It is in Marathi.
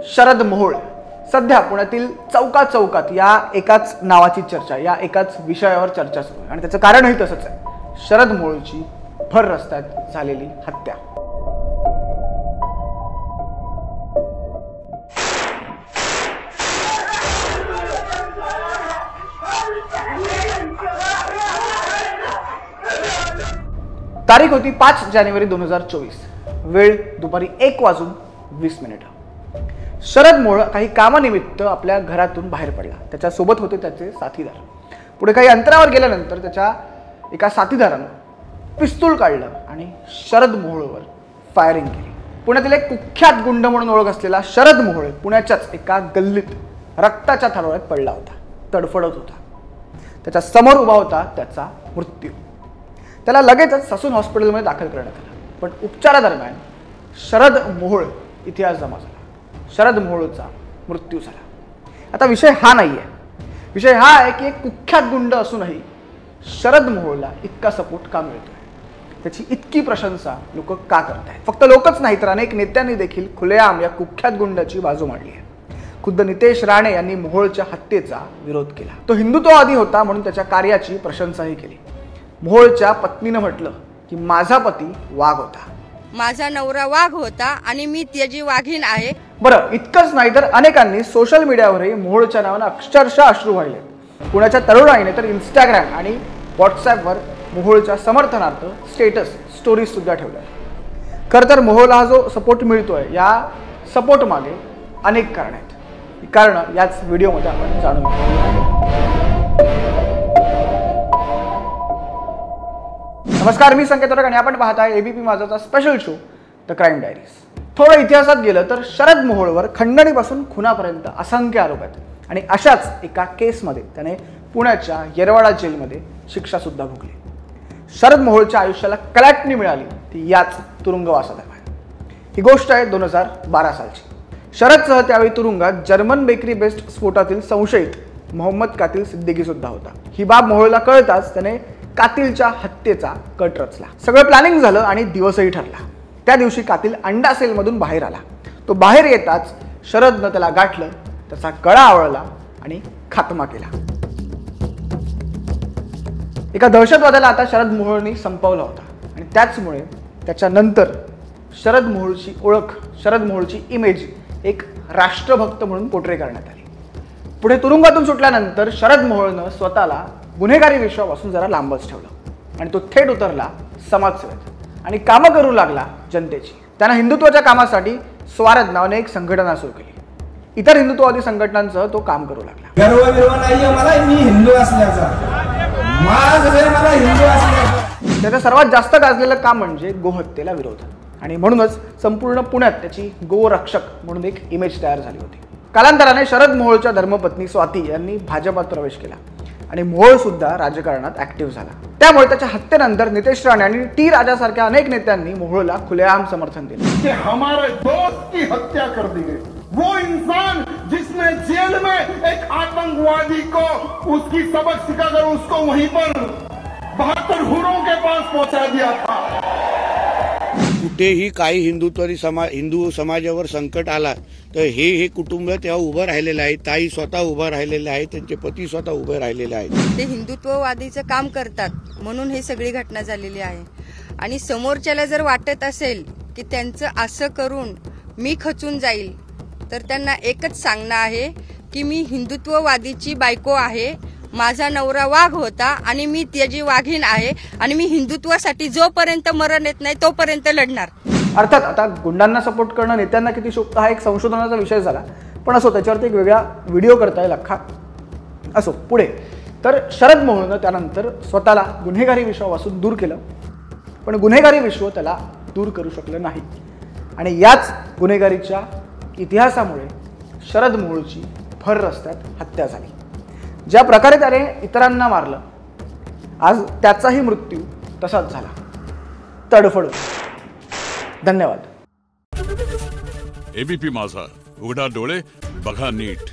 शरद मोहोळ सध्या पुण्यातील चौकात या एकाच नावाची चर्चा, या एकाच विषयावर चर्चा सुरू आहे आणि त्याचं कारणही तसंच आहे। शरद मोहोळची भर रस्त्यात झालेली हत्या। तारीख होती 5 जानेवारी 2024, वेळ दुपारी 1:20। शरद मोहोळ काही कामानिमित्त आपल्या घरातून बाहेर पडला। त्याच्या सोबत होते त्याचे साथीदार। पुढे काही अंतरावर गेल्यानंतर त्याच्या एका साथीदारानं पिस्तूल काढलं आणि शरद मोहोळवर फायरिंग केली। पुण्यातील एक कुख्यात गुंड म्हणून ओळख असलेला शरद मोहोळ पुण्याच्याच एका गल्लीत रक्ताच्या थारोळ्यात पडला होता, तडफडत होता। त्याच्या समोर उभा होता त्याचा मृत्यू। त्याला लगेचच ससून हॉस्पिटलमध्ये दाखल करण्यात आलं, पण उपचारादरम्यान शरद मोहोळ इतिहास जमा झाला। शरद मोहोळचा मृत्यू झाला। आता विषय हा नाही आहे, विषय हा आहे की एक कुख्यात गुंड असूनही शरद मोहोळला इतका सपोर्ट का मिळतोय, त्याची इतकी प्रशंसा लोक का करतायत। फक्त लोकच नाही तर अनेक नेत्यांनी देखील खुलेआम या कुख्यात गुंडाची बाजू मांडली आहे। खुद्द नितेश राणे यांनी मोहोळच्या हत्येचा विरोध केला। तो हिंदुत्ववादी होता म्हणून त्याच्या कार्याची प्रशंसाही केली। मोहोळच्या पत्नीनं म्हटलं की माझा पती वाघ होता, माझा नवरा वाघ होता आणि मी त्याची वाघीण आहे। बरं, इतकंच नाही तर अनेकांनी सोशल मीडियावरही मोहोळच्या नावानं अक्षरशः अश्रू वाहिले। पुण्याच्या तरुणाईने तर इंस्टाग्राम आणि व्हॉट्सॲपवर मोहोळच्या समर्थनार्थ स्टेटस स्टोरीज सुद्धा ठेवल्या। खरं तर मोहोळला हा जो सपोर्ट मिळतोय, या सपोर्ट मागे अनेक कारण आहेत। ही कारणं याच व्हिडिओमध्ये आपण जाणून घेऊ। नमस्कार, मी संकेत आणि आपण पाहताय एबीपी माझाचा special show the crime diaries. थोडं इतिहासात गेलं तर शरद मोहोळवर खंडणीपासून खुनापर्यंत असंख्य आरोप आहेत आणि अशाच एका केसमध्ये त्याने पुण्याच्या येरवाडा जेलमध्ये शिक्षा सुद्धा भोगली। शरद मोहोळच्या आयुष्याला कलाटणी मिळाली ती याच तुरुंगवासादरम्यान। ही गोष्ट आहे 2012 सालची। शरदसह त्यावेळी तुरुंगात जर्मन बेकरी बेस्ड स्फोटातील संशयित मोहम्मद कातिल सिद्दीकी सुद्धा होता। ही बाब मोहोळला कळताच त्याने कातिलच्या हत्येचा कट रचला। सगळं प्लॅनिंग झालं आणि दिवसही ठरला। त्या दिवशी कातिल अंडा सेलमधून बाहेर आला। तो बाहेर येताच शरदनं त्याला गाठलं, त्याचा गळा आवळला आणि खात्मा केला। एका दहशतवाद्याला आता शरद मोहोळनी संपवला होता आणि त्याचमुळे त्याच्यानंतर शरद मोहोळची ओळख, शरद मोहोळची इमेज एक राष्ट्रभक्त म्हणून पोर्ट्रे करण्यात आली। पुढे तुरुंगातून सुटल्यानंतर शरद मोहोळनं स्वतःला गुन्हेगारी विश्वापासून जरा लांबच ठेवलं आणि तो थेट उतरला समाजसेवेत आणि कामं करू लागला जनतेची। त्यानं हिंदुत्वाच्या कामासाठी स्वराज नावाने एक संघटना सुरू केली। इतर हिंदुत्ववादी संघटनांसह तो काम करू लागला। गर्व नाहीये मला, मी हिंदू असल्याचा, मला हिंदू असल्याचा। त्याचं सर्वात जास्त गाजलेलं काम म्हणजे गोहत्येला विरोध आणि म्हणूनच संपूर्ण पुण्यात त्याची गोरक्षक म्हणून एक इमेज तयार झाली होती। कालांतराने शरद मोहोळच्या धर्मपत्नी स्वाती यांनी भाजपात प्रवेश केला आणि मोहोळ सुद्धा राजकारणात ऍक्टिव्ह झाला। त्यामुळे त्याच्या हत्येनंतर नितेश राणे आणि टी राजासारख्या अनेक नेत्यांनी मोहोळला खुलेआम समर्थन दिले। हमारे दोस्त की हत्या कर दी गई, वो इंसान जिसने जेल में एक आतंकवादी को उसकी सबक सिखाकर उसको वहीं पर 72 हुरों के पास पहुंचा दिया था। कुठेही काही हिंदू समाजावर संकट आला तर हे कुटुंब तेव्हा उभं राहिलेलं आहे। ताई स्वतः उभं राहिलेले आहेत, त्यांचे पती स्वतः उभे राहिलेले आहेत। ते हिंदुत्ववादीचं काम करतात म्हणून हे सगळी घटना झालेली आहे आणि समोरच्याला जर वाटत असेल की त्यांचं असं करून मी खचून जाईल तर त्यांना एकच सांगणं आहे की मी हिंदुत्ववादीची बायको आहे, माझा नवरा वाघ होता आणि मी त्याची वाघीण आहे आणि मी हिंदुत्वासाठी जोपर्यंत मरण येत नाही तोपर्यंत लढणार। अर्थात आता गुंडांना सपोर्ट करणं नेत्यांना किती शोभतं हा एक संशोधनाचा विषय झाला, पण असो त्याच्यावरती एक वेगळा व्हिडिओ करता येईल अख्खा। असो पुढे तर शरद मोहोळनं त्यानंतर स्वतःला गुन्हेगारी विश्वापासून दूर केलं, पण गुन्हेगारी विश्व त्याला दूर करू शकलं नाही आणि याच गुन्हेगारीच्या इतिहासामुळे शरद मोहोळची भर रस्त्यात हत्या झाली। ज्या प्रकारे त्याने इतरांना मारलं, आज त्याचाही मृत्यू तसाच झाला, तडफडून। धन्यवाद। एबीपी माझा, उघडा डोळे बघा नीट।